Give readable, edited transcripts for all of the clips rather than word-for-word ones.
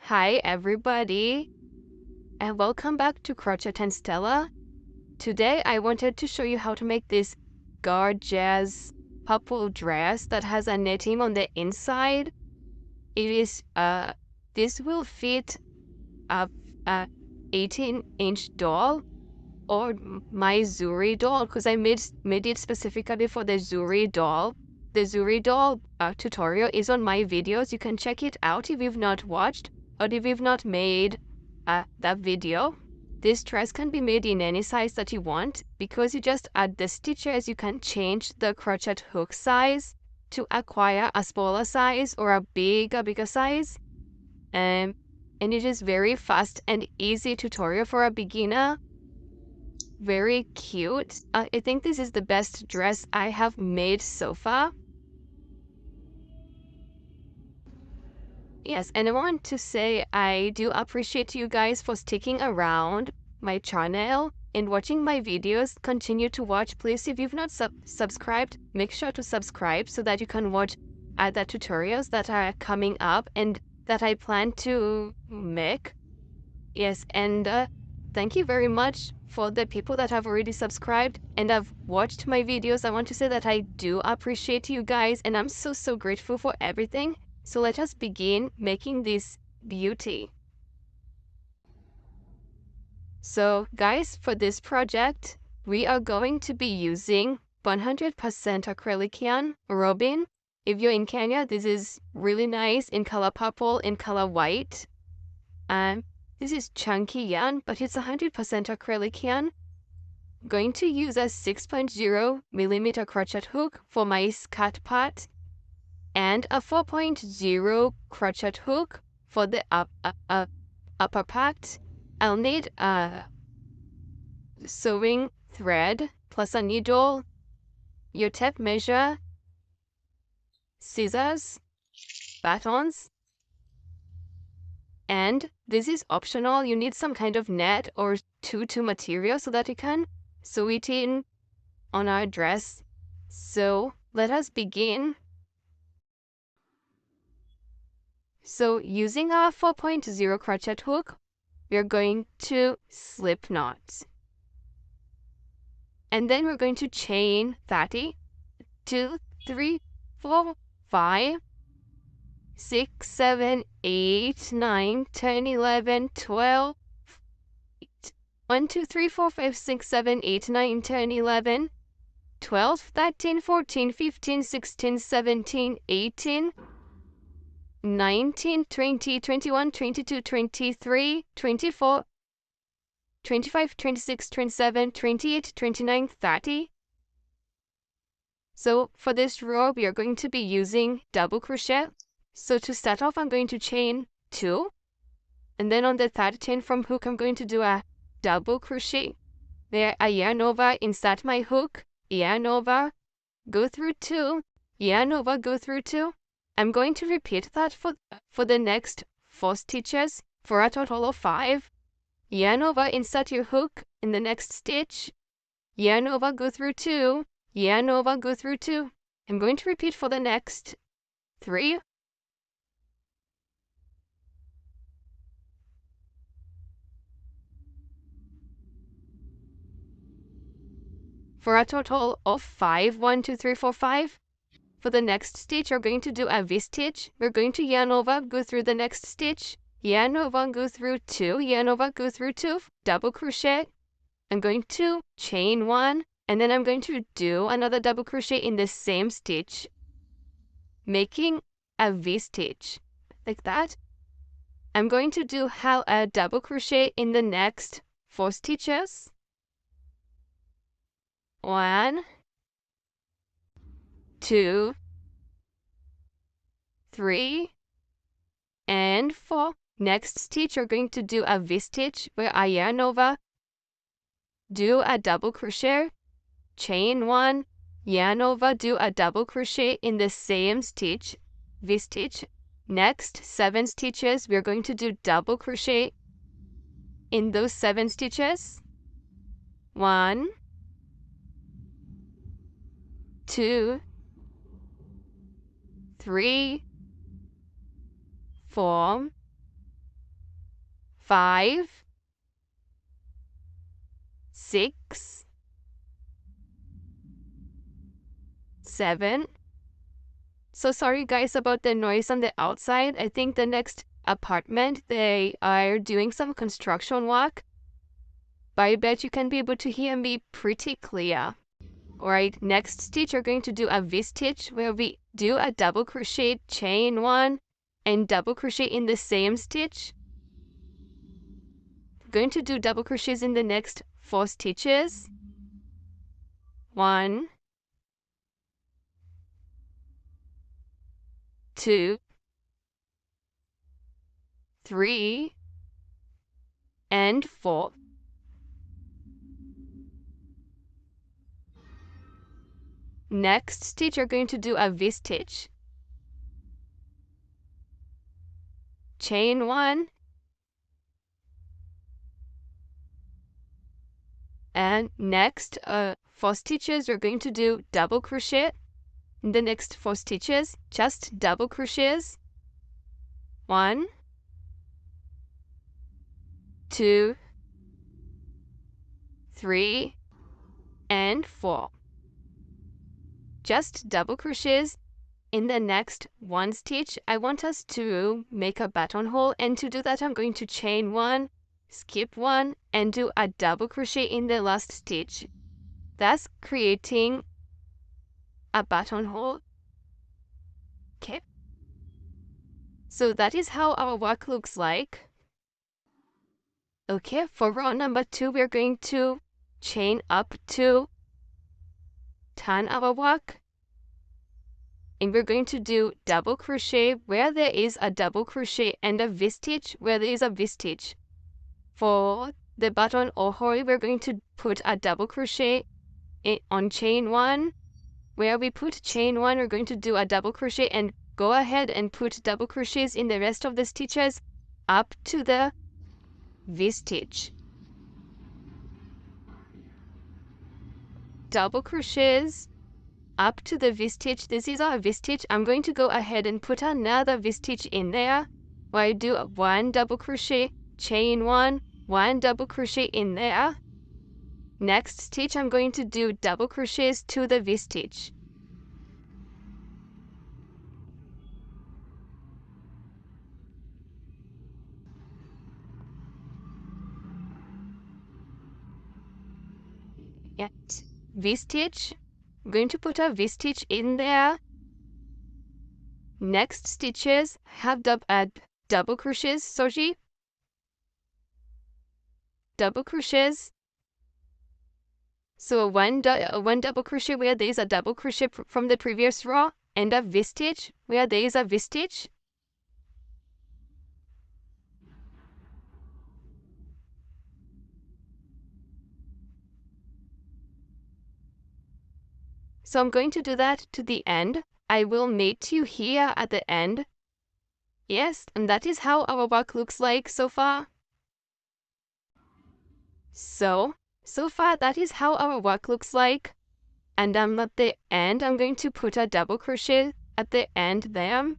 Hi everybody, and welcome back to Crochet and Stella. Today I wanted to show you how to make this gorgeous purple dress that has a knitting on the inside. This will fit a 18-inch doll or my Zuri doll, because I made it specifically for the Zuri doll. The Zuri doll tutorial is on my videos. You can check it out if you've not watched or if you've not made that video. This dress can be made in any size that you want. Because you just add the stitches, you can change the crochet hook size to acquire a smaller size or a bigger size. And it is very fast and easy tutorial for a beginner. Very cute. I think this is the best dress I have made so far. Yes, and I want to say I do appreciate you guys for sticking around my channel and watching my videos. Continue to watch, please. If you've not subscribed, make sure to subscribe so that you can watch other tutorials that are coming up and that I plan to make. Yes, and thank you very much for the people that have already subscribed and have watched my videos. I want to say that I do appreciate you guys and I'm so grateful for everything. So let us begin making this beauty. So guys, for this project, we are going to be using 100% acrylic yarn, Robin. If you're in Kenya, this is really nice in color purple and color white. This is chunky yarn, but it's 100% acrylic yarn. I'm going to use a 6.0 millimeter crochet hook for my skirt part and a 4.0 crochet hook for the upper part. I'll need a sewing thread plus a needle, your tape measure, scissors, batons, and this is optional. You need some kind of net or tutu material so that you can sew it in on our dress. So let us begin. So using our 4.0 crochet hook, we're going to slip knots. And then we're going to chain 30, 2, 3, 4, 5, 6, 7, 8, 9, 10, 11, 12, 1, 2, 3, 4, 5, 6, 7, 8, 9, 10, 11, 12, 13, 14, 15, 16, 17, 18, 19, 20, 21, 22, 23, 24, 25, 26, 27, 28, 29, 30. So for this row, we are going to be using double crochet. So to start off, I'm going to chain 2. And then on the third chain from hook, I'm going to do a double crochet. There, a yarn over, insert my hook, yarn over, go through 2, yarn over, go through 2. I'm going to repeat that for the next 4 stitches for a total of 5. Yarn over, insert your hook in the next stitch, yarn over, go through 2, yarn over, go through 2. I'm going to repeat for the next 3. For a total of 5. 1, 2, 3, 4, 5. For the next stitch, we're going to do a V-stitch. We're going to yarn over, go through the next stitch, yarn over, go through 2, yarn over, go through 2, double crochet. I'm going to chain 1, and then I'm going to do another double crochet in the same stitch, making a V-stitch, like that. I'm going to do a double crochet in the next 4 stitches. 1, 2, 3, and 4. Next stitch, you're going to do a V-stitch where I yarn over, do a double crochet, chain 1, yarn over, do a double crochet in the same stitch, V-stitch. Next 7 stitches, we're going to do double crochet in those 7 stitches. 1, 2, 3, 4, 5, 6, 7. So sorry guys about the noise on the outside. I think the next apartment, they are doing some construction work. But I bet you can be able to hear me pretty clear. Alright, next stitch we're going to do a V-stitch where we do a double crochet, chain 1, and double crochet in the same stitch. We're going to do double crochets in the next 4 stitches. 1, 2, 3, and 4. Next stitch, you're going to do a V-stitch. Chain 1. And next 4 stitches, you're going to do double crochet. In the next 4 stitches, just double crochets. 1, 2, 3, and 4. Just double crochets. In the next 1 stitch, I want us to make a buttonhole, and to do that I'm going to chain 1, skip 1, and do a double crochet in the last stitch, thus creating a buttonhole. Okay, so that is how our work looks like. Okay, for row number 2, we're going to chain up 2, turn our work, and we're going to do double crochet where there is a double crochet and a V-stitch where there is a V-stitch. For the button ohori, we're going to put a double crochet on chain 1. Where we put chain 1, we're going to do a double crochet and go ahead and put double crochets in the rest of the stitches up to the V-stitch. Double crochets up to the V-stitch. This is our V-stitch. I'm going to go ahead and put another V-stitch in there where I do 1 double crochet, chain 1, 1 double crochet in there. Next stitch, I'm going to do double crochets to the V-stitch. Yet V-stitch. I'm going to put a V-stitch in there. Next stitches have double crochets, soji. Double crochets. So one double crochet where there is a double crochet from the previous row, and a V-stitch where there is a V-stitch. So I'm going to do that to the end. I will meet you here at the end. Yes, and that is how our work looks like so far. So far that is how our work looks like. And at the end, I'm going to put a double crochet at the end there.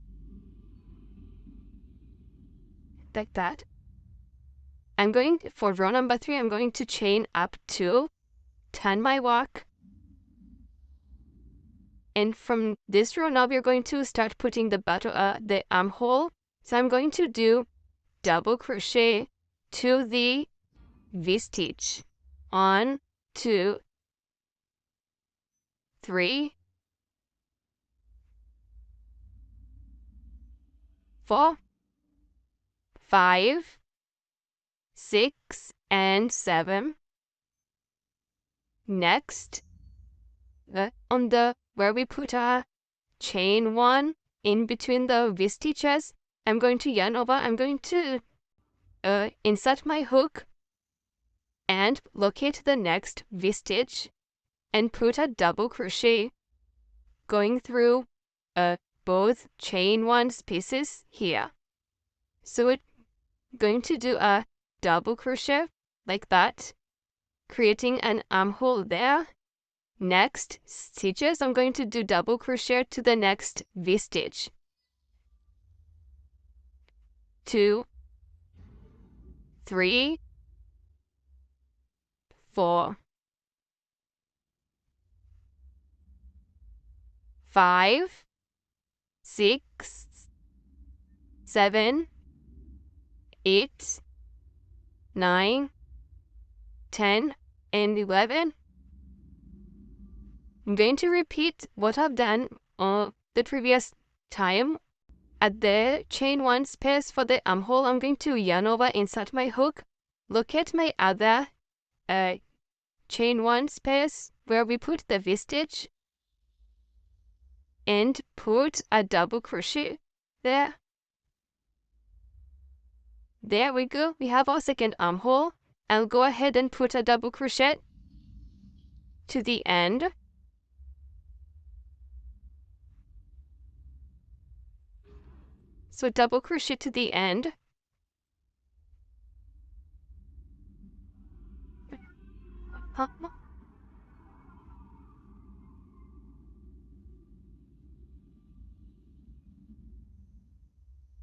Like that. For row number 3, I'm going to chain up 2, turn my work. And from this row now, we're going to start putting the armhole. So I'm going to do double crochet to the V-stitch. 1, 2, 3, 4, 5, 6, and 7. Next, on the where we put our chain 1 in between the V-stitches, I'm going to yarn over. I'm going to insert my hook and locate the next V-stitch and put a double crochet going through both chain 1 spaces here. So we're going to do a double crochet like that, creating an armhole there. Next stitches, I'm going to do double crochet to the next V-stitch. 2, 3, 4, 5, 6, 7, 8, 9, 10, and 11. I'm going to repeat what I've done the previous time. At the chain 1 space for the armhole, I'm going to yarn over, insert my hook, look at my other chain 1 space where we put the V-stitch, and put a double crochet there. There we go. We have our second armhole. I'll go ahead and put a double crochet to the end. So double crochet to the end.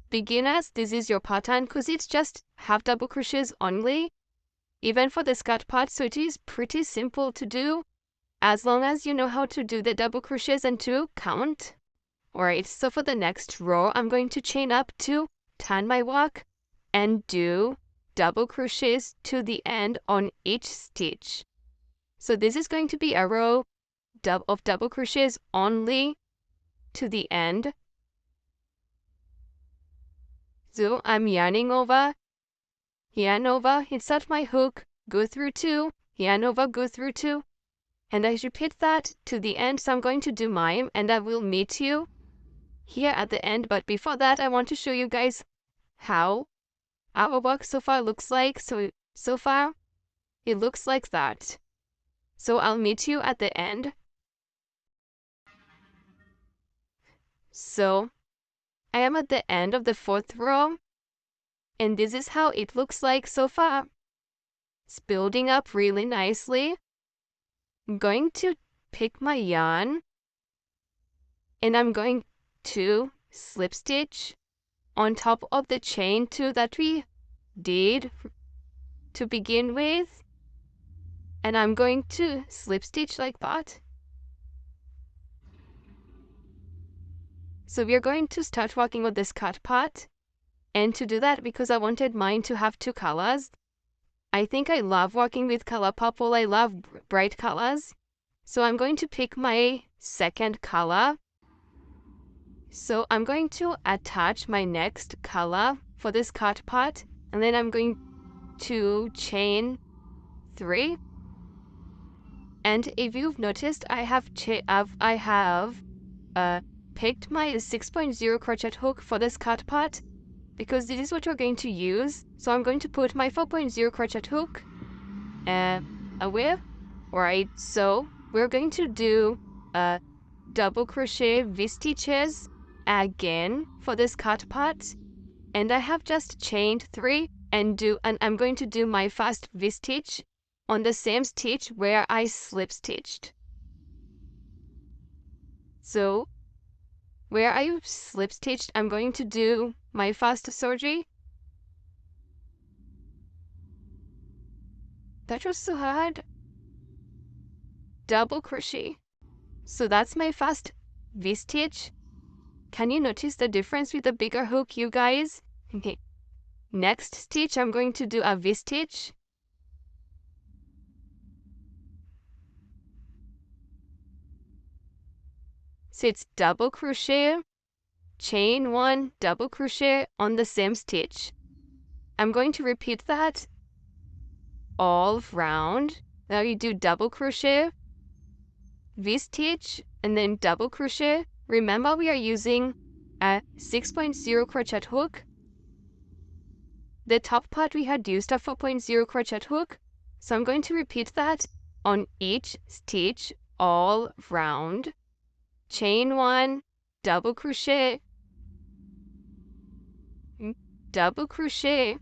Beginners, this is your pattern because it's just half double crochets only, even for the skirt part, so it is pretty simple to do as long as you know how to do the double crochets and to count. Alright, so for the next row, I'm going to chain up to turn my work and do double crochets to the end on each stitch. So this is going to be a row of double crochets only to the end. So I'm yarning over, yarn over, insert my hook, go through 2, yarn over, go through 2, and I repeat that to the end. So I'm going to do mine and I will meet you here at the end, but before that I want to show you guys how our work so far looks like. So far it looks like that. So I'll meet you at the end. So I am at the end of the 4th row, and this is how it looks like so far. It's building up really nicely. I'm going to pick my yarn and I'm going to slip stitch on top of the chain 2 that we did to begin with, and I'm going to slip stitch like that. So we are going to start working with this cut part, and to do that, because I wanted mine to have 2 colors, I think I love working with color purple. I love bright colors, so I'm going to pick my second color. So I'm going to attach my next color for this cut part, and then I'm going to chain 3. And if you've noticed, I have picked my 6.0 crochet hook for this cut part because this is what we're going to use. So I'm going to put my 4.0 crochet hook away. Alright, so we're going to do double crochet V-stitches again for this cut part, and I have just chained 3 and I'm going to do my first V-stitch on the same stitch where I slip stitched. So where I slip stitched, I'm going to do my first sortie. That was so hard. Double crochet. So that's my first V-stitch. Can you notice the difference with the bigger hook, you guys? Okay. Next stitch, I'm going to do a V-stitch. So it's double crochet, chain 1, double crochet on the same stitch. I'm going to repeat that all round. Now you do double crochet, V-stitch, and then double crochet. Remember, we are using a 6.0 crochet hook. The top part we had used a 4.0 crochet hook. So I'm going to repeat that on each stitch all round. Chain 1, double crochet, double crochet,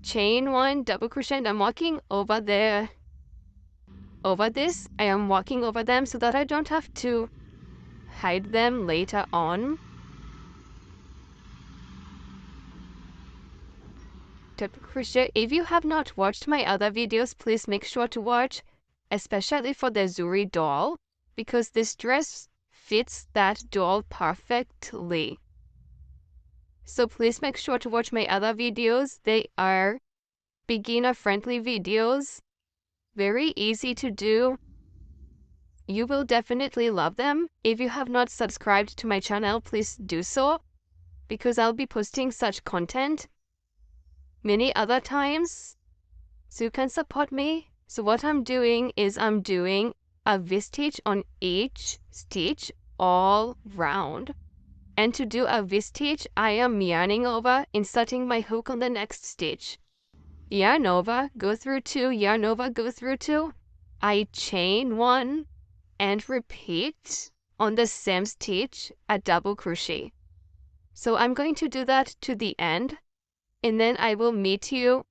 chain 1, double crochet, and I'm walking over there. Over this, I am walking over them so that I don't have to hide them later on. double crochet. If you have not watched my other videos, please make sure to watch, especially for the Zuri doll, because this dress fits that doll perfectly. So please make sure to watch my other videos. They are beginner-friendly videos, very easy to do. You will definitely love them. If you have not subscribed to my channel, please do so, because I'll be posting such content many other times, so you can support me. So what I'm doing is I'm doing a V-stitch on each stitch all round. And to do a V-stitch, I am yarning over, inserting my hook on the next stitch. Yarn over, go through 2, yarn over, go through 2. I chain 1 and repeat on the same stitch a double crochet. So I'm going to do that to the end, and then I will meet you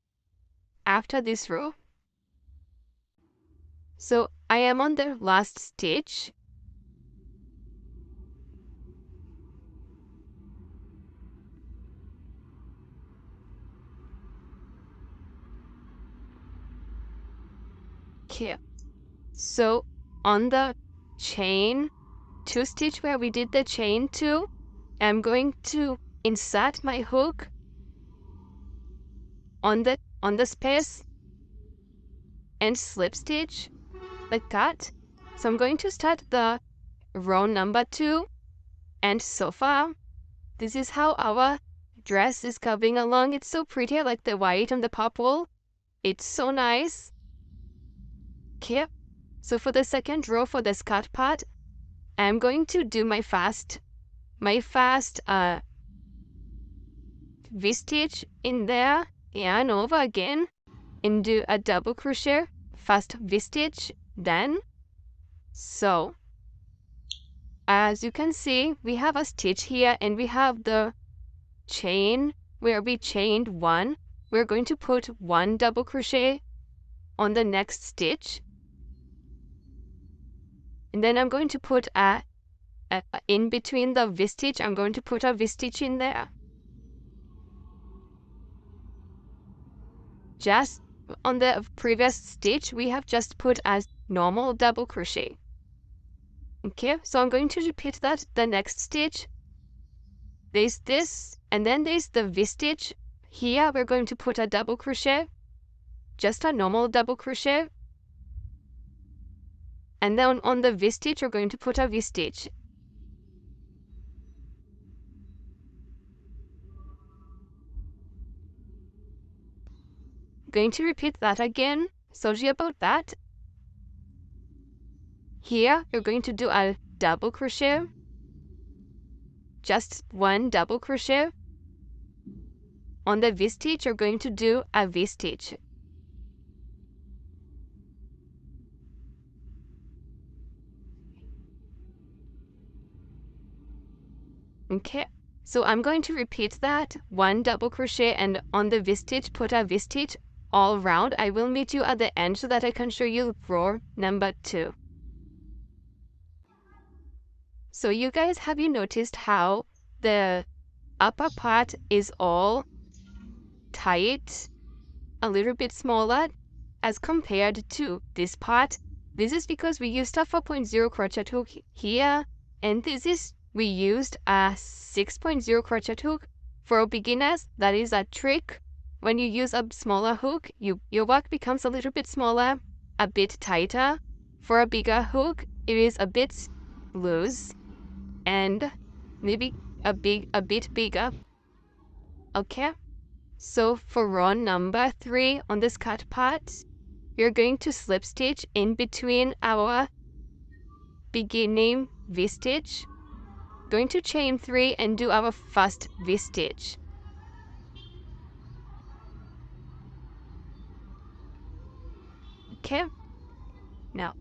after this row. So I am on the last stitch. Okay, so on the chain 2 stitch where we did the chain 2, I'm going to insert my hook on the space and slip stitch like that. So I'm going to start the row number 2, and so far this is how our dress is coming along. It's so pretty. I like the white and the purple. It's so nice. Okay, so for the second row, for the skirt part, I'm going to do my fast V-stitch in there, yarn over again, and do a double crochet, fast V-stitch then. So as you can see, we have a stitch here, and we have the chain where we chained 1. We're going to put 1 double crochet on the next stitch, and then I'm going to put in between the V-stitch, I'm going to put a V-stitch in there. Just on the previous stitch, we have just put a normal double crochet. Okay, so I'm going to repeat that the next stitch. There's this, and then there's the V-stitch. Here we're going to put a double crochet, just a normal double crochet. And then on the V-stitch, we're going to put a V-stitch. Going to repeat that again. Sorry about that. Here, you're going to do a double crochet. Just 1 double crochet. On the V-stitch, you're going to do a V-stitch. Okay, so I'm going to repeat that 1 double crochet, and on the V-stitch, put a V-stitch all around. I will meet you at the end so that I can show you row number 2. So you guys, have you noticed how the upper part is all tight, a little bit smaller as compared to this part? This is because we used a 4.0 crochet hook here, and we used a 6.0 crochet hook. For beginners, that is a trick. When you use a smaller hook, your work becomes a little bit smaller, a bit tighter. For a bigger hook, it is a bit loose and maybe a bit bigger. Okay, so for row number 3 on the skirt part, we're going to slip stitch in between our beginning V-stitch, going to chain 3 and do our first V-stitch. Okay, now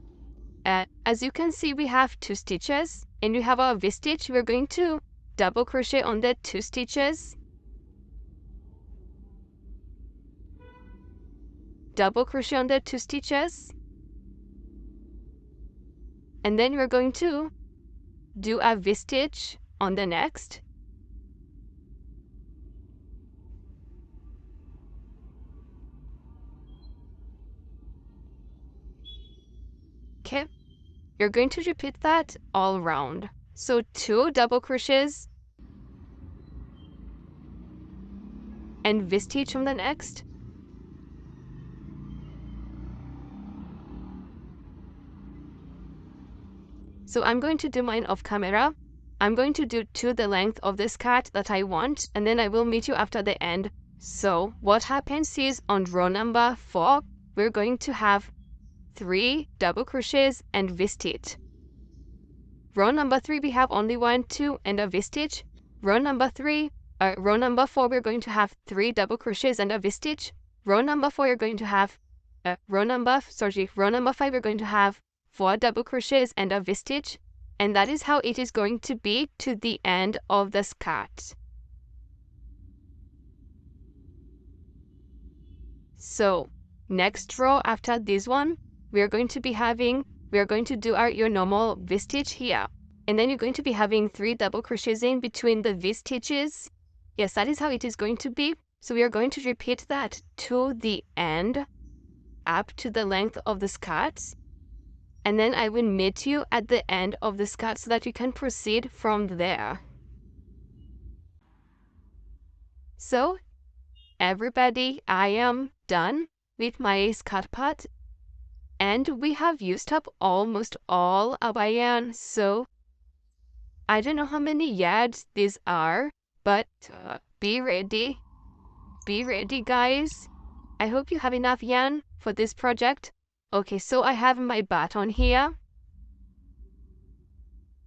as you can see, we have 2 stitches, and we have our V-stitch. We're going to double crochet on the 2 stitches, double crochet on the 2 stitches, and then we're going to do a V-stitch on the next. Okay, you're going to repeat that all around. So 2 double crochets and V-stitch on the next. So I'm going to do mine off camera. I'm going to do to the length of the skirt that I want, and then I will meet you after the end. So what happens is on row number 4, we're going to have 3 double crochets and V-stitch. Row number 3, we have only 1, 2, and a V-stitch. Row number 4, we're going to have 3 double crochets and a V-stitch. Row number 4, you're going to have, row number 5, we're going to have 4 double crochets and a V-stitch. And that is how it is going to be to the end of the skirt. So next row after this one, we are going to do your normal V-stitch here. And then you're going to be having 3 double crochets in between the V-stitches. Yes, that is how it is going to be. So we are going to repeat that to the end, up to the length of the skirt. And then I will meet you at the end of the skirt so that you can proceed from there. So everybody, I am done with my skirt part, and we have used up almost all our yarn. So I don't know how many yards these are, but be ready guys. I hope you have enough yarn for this project. Okay, so I have my baton here.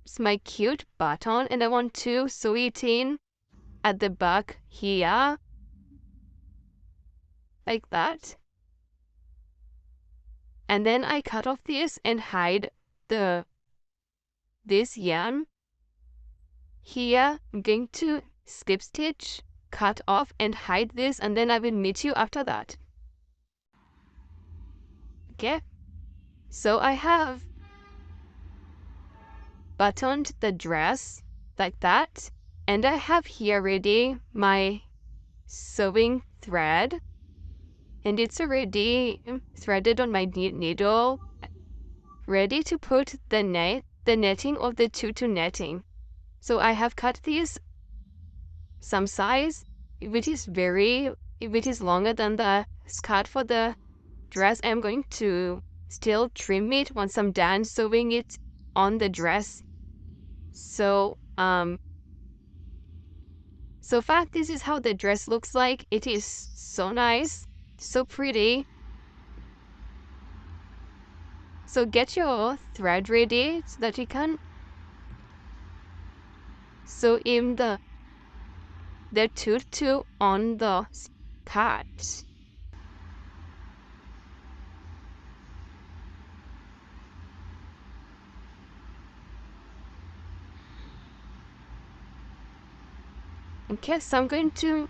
It's my cute baton, and I want to sew it in at the back here, like that. And then I cut off this and hide this yarn. Here, I'm going to slip stitch, cut off and hide this, and then I will meet you after that. Okay, so I have buttoned the dress like that, and I have here ready my sewing thread, and it's already threaded on my needle, ready to put the netting of the tutu netting. So I have cut these some size. If it is longer than the skirt for the dress, I'm going to still trim it once I'm done sewing it on the dress. So so far this is how the dress looks like. It is so nice, so pretty. So get your thread ready so that you can sew in the tutu on the skirt. Okay, so I'm going to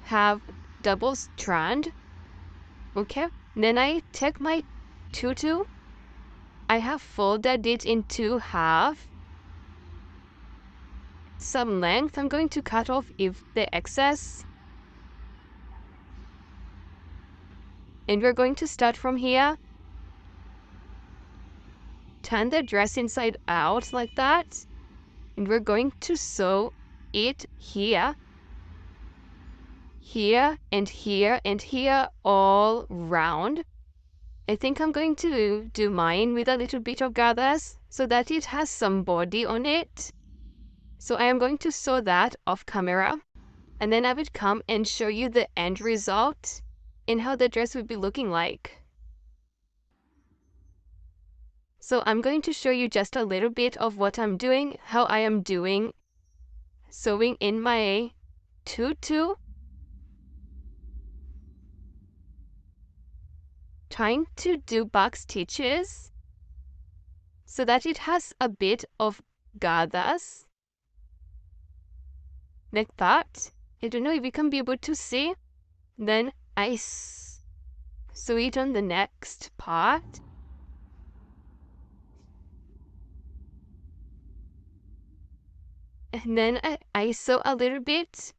have double strand. Okay, then I take my tutu. I have folded it into half. Some length. I'm going to cut off the excess. And we're going to start from here. Turn the dress inside out like that. And we're going to sew it here, here, and here, and here, all round. I think I'm going to do mine with a little bit of gathers so that it has some body on it. So I am going to sew that off camera, and then I will come and show you the end result and how the dress would be looking like. So I'm going to show you just a little bit of what I'm doing, how I am doing sewing in my tutu. Trying to do back stitches so that it has a bit of gathers like that. I don't know if you can be able to see. Then I sew it on the next part. And then I sew a little bit.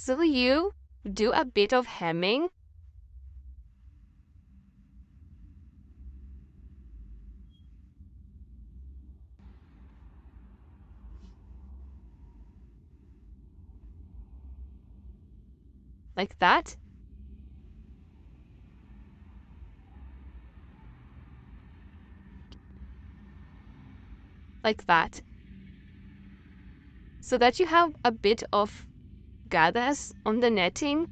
So you do a bit of hemming. Like that. Like that. So that you have a bit of gathers on the netting.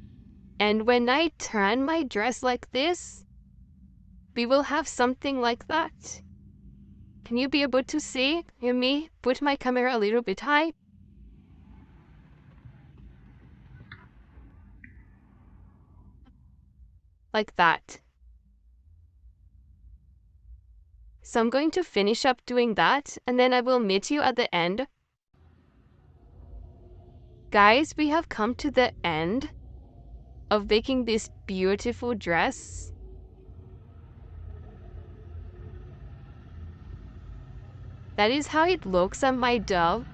And when I turn my dress like this, we will have something like that. Can you be able to see? Hear me? Put my camera a little bit high. Like that. So I'm going to finish up doing that, and then I will meet you at the end. Guys, we have come to the end of making this beautiful dress. That is how it looks on my dove.